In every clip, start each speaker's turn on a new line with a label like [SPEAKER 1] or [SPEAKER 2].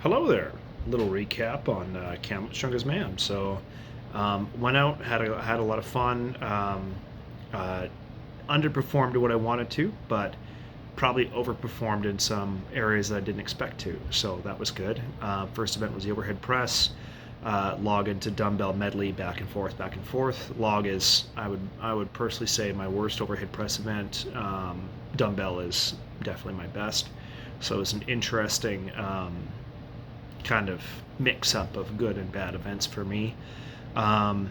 [SPEAKER 1] Hello there. Little recap on Kamloops Young as Man. Went out, had a lot of fun. Uh, Underperformed to what I wanted to, but probably overperformed in some areas that I didn't expect to. So that was good. First event was the overhead press. Log into dumbbell medley, back and forth, back and forth. Log is I would personally say my worst overhead press event. Dumbbell is definitely my best. So it's an interesting kind of mix up of good and bad events for me. Um,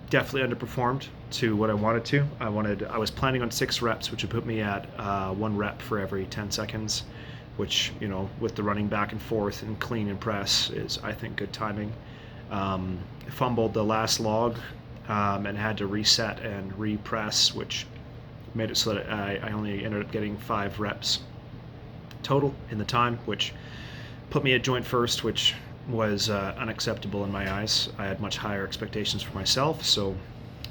[SPEAKER 1] Definitely underperformed to what I wanted to. I was planning on 6 reps, which would put me at 1 rep for every 10 seconds, which, with the running back and forth and clean and press is, I think, good timing. Fumbled the last log and had to reset and repress, which made it so that I only ended up getting 5 reps total in the time, which put me at joint first, which was unacceptable in my eyes. I had much higher expectations for myself, so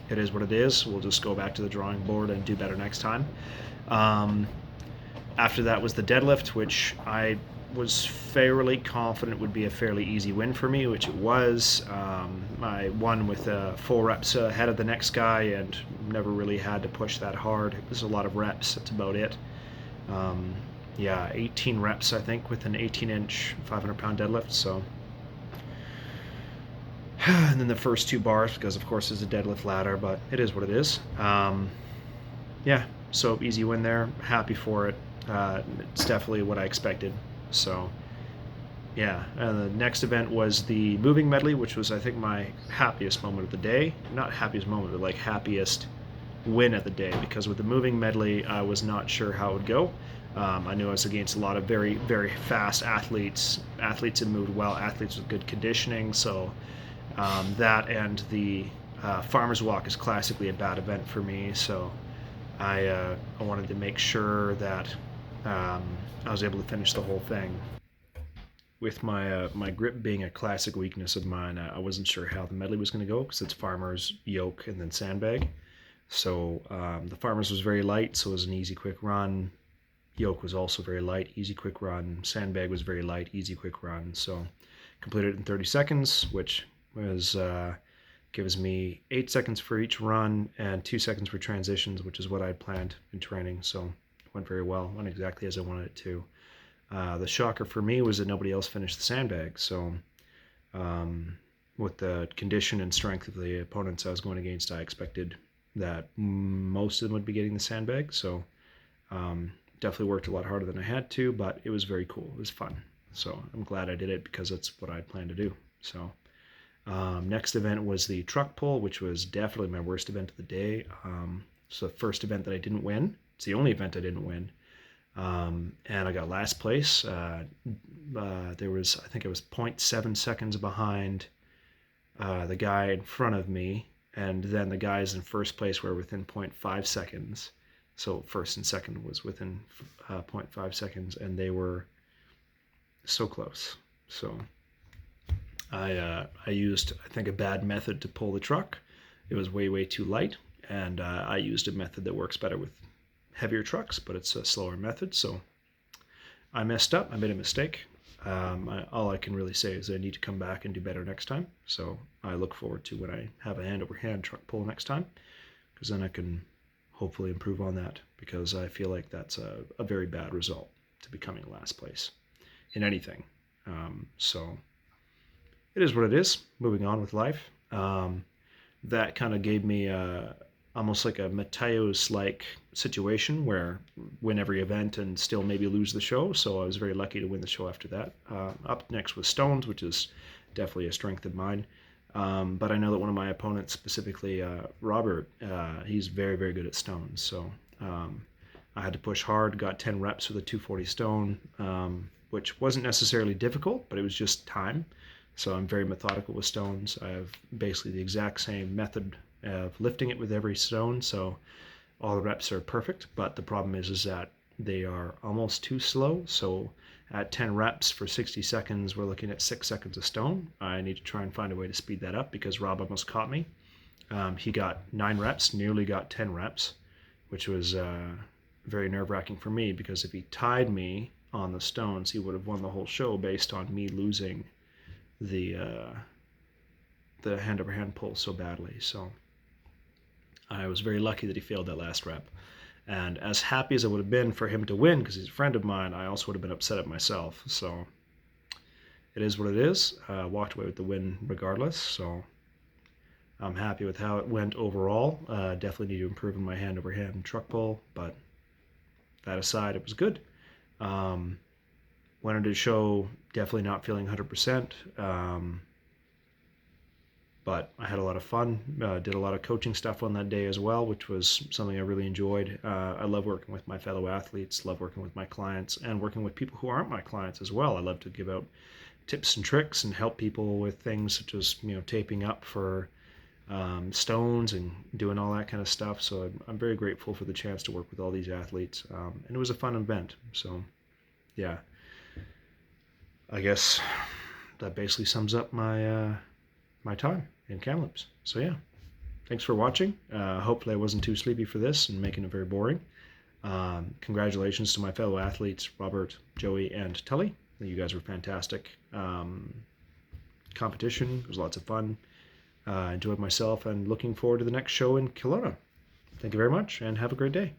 [SPEAKER 1] it is what it is. We'll just go back to the drawing board and do better next time. Um, After that was the deadlift, which I was fairly confident would be a fairly easy win for me, which it was. I won with 4 reps ahead of the next guy and never really had to push that hard. It was a lot of reps, that's about it. Um, yeah, 18 reps, I think, with an 18-inch 500-pound deadlift. So, and then the first 2 bars, because of course it's a deadlift ladder, but it is what it is. Yeah, so easy win there. Happy for it. It's definitely what I expected. So, yeah. The next event was the moving medley, which was, I think, my happiest moment of the day. Not happiest moment, but like happiest win of the day, because with the moving medley, I was not sure how it would go. I knew I was against a lot of very, very fast athletes, athletes that moved well, athletes with good conditioning. So that and the farmer's walk is classically a bad event for me. So I wanted to make sure that I was able to finish the whole thing. With my grip being a classic weakness of mine, I wasn't sure how the medley was going to go because it's farmer's, yoke, and then sandbag. So the farmer's was very light, so it was an easy, quick run. Yoke was also very light, easy, quick run. Sandbag was very light, easy, quick run. So completed it in 30 seconds, which was gives me 8 seconds for each run and 2 seconds for transitions, which is what I had planned in training. So it went very well, went exactly as I wanted it to. The shocker for me was that nobody else finished the sandbag. So with the condition and strength of the opponents I was going against, I expected that most of them would be getting the sandbag. So definitely worked a lot harder than I had to, but it was very cool. It was fun. So I'm glad I did it because that's what I had planned to do. So next event was the truck pull, which was definitely my worst event of the day. So the first event that I didn't win. It's the only event I didn't win. And I got last place. There was, I think I was 0.7 seconds behind the guy in front of me, and then the guys in first place were within zero point 0.5 seconds. So first and second was within 0.5 seconds, and they were so close. So I used, I think, a bad method to pull the truck. It was way, way too light, and I used a method that works better with heavier trucks, but it's a slower method. So I messed up. I made a mistake. All I can really say is I need to come back and do better next time. So I look forward to when I have a hand over hand truck pull next time, because then I can hopefully improve on that, because I feel like that's a very bad result to be coming last place in anything. So it is what it is. Moving on with life. That kind of gave me almost like a Mateos-like situation where win every event and still maybe lose the show. So I was very lucky to win the show after that. Up next was Stones, which is definitely a strength of mine. But I know that one of my opponents, specifically Robert, he's very, very good at stones. So I had to push hard, got 10 reps with a 240 stone, which wasn't necessarily difficult, but it was just time. So I'm very methodical with stones. I have basically the exact same method of lifting it with every stone. So all the reps are perfect, but the problem is that they are almost too slow. So at 10 reps for 60 seconds, we're looking at 6 seconds a stone. I need to try and find a way to speed that up because Rob almost caught me. He got 9 reps, nearly got 10 reps, which was very nerve-wracking for me because if he tied me on the stones, he would have won the whole show based on me losing the hand over hand pull so badly. So I was very lucky that he failed that last rep. And as happy as I would have been for him to win, because he's a friend of mine, I also would have been upset at myself. So it is what it is. Walked away with the win regardless. So I'm happy with how it went overall. Definitely need to improve in my hand over hand truck pull, but that aside, it was good. Wanted to show definitely not feeling 100%, but I had a lot of fun. Did a lot of coaching stuff on that day as well, which was something I really enjoyed. I love working with my fellow athletes, love working with my clients, and working with people who aren't my clients as well. I love to give out tips and tricks and help people with things such as taping up for stones and doing all that kind of stuff. So I'm very grateful for the chance to work with all these athletes, and it was a fun event. So yeah, I guess that basically sums up my my time in Kamloops. So yeah, thanks for watching. Hopefully I wasn't too sleepy for this and making it very boring. Congratulations to my fellow athletes, Robert, Joey, and Tully. You guys were fantastic. Competition was lots of fun. Enjoyed myself and looking forward to the next show in Kelowna. Thank you very much and have a great day.